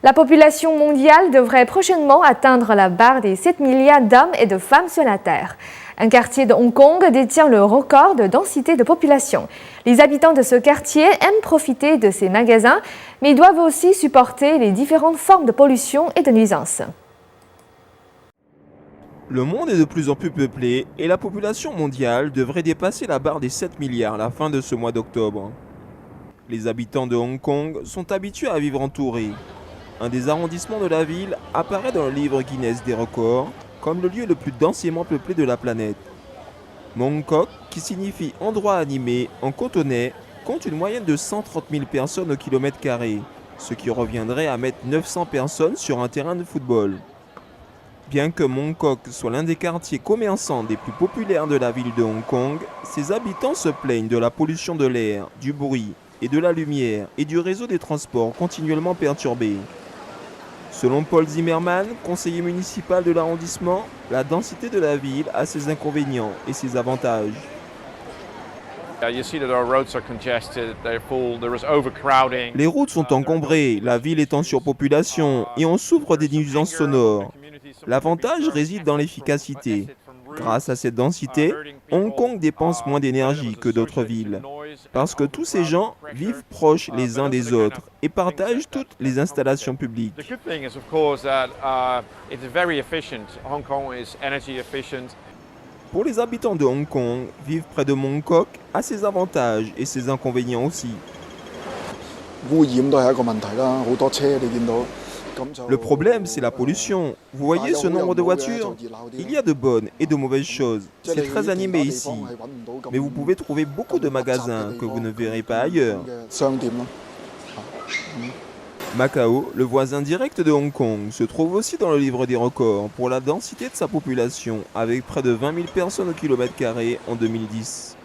La population mondiale devrait prochainement atteindre la barre des 7 milliards d'hommes et de femmes sur la Terre. Un quartier de Hong Kong détient le record de densité de population. Les habitants de ce quartier aiment profiter de ces magasins, mais ils doivent aussi supporter les différentes formes de pollution et de nuisances. Le monde est de plus en plus peuplé et la population mondiale devrait dépasser la barre des 7 milliards à la fin de ce mois d'octobre. Les habitants de Hong Kong sont habitués à vivre entourés. Un des arrondissements de la ville apparaît dans le livre Guinness des records comme le lieu le plus densément peuplé de la planète. Mong Kok, qui signifie endroit animé en cantonais, compte une moyenne de 130 000 personnes au kilomètre carré, ce qui reviendrait à mettre 900 personnes sur un terrain de football. Bien que Mong Kok soit l'un des quartiers commerçants des plus populaires de la ville de Hong Kong, ses habitants se plaignent de la pollution de l'air, du bruit et de la lumière et du réseau des transports continuellement perturbé. Selon Paul Zimmerman, conseiller municipal de l'arrondissement, la densité de la ville a ses inconvénients et ses avantages. Les routes sont encombrées, la ville est en surpopulation et on souffre des nuisances sonores. L'avantage réside dans l'efficacité. Grâce à cette densité, Hong Kong dépense moins d'énergie que d'autres villes, parce que tous ces gens vivent proches les uns des autres et partagent toutes les installations publiques. Pour les habitants de Hong Kong, vivre près de Mong Kok a ses avantages et ses inconvénients aussi. Le problème, c'est la pollution. Vous voyez ce nombre de voitures? Il y a de bonnes et de mauvaises choses. C'est très animé ici. Mais vous pouvez trouver beaucoup de magasins que vous ne verrez pas ailleurs. Macao, le voisin direct de Hong Kong, se trouve aussi dans le livre des records pour la densité de sa population, avec près de 20 000 personnes au kilomètre carré en 2010.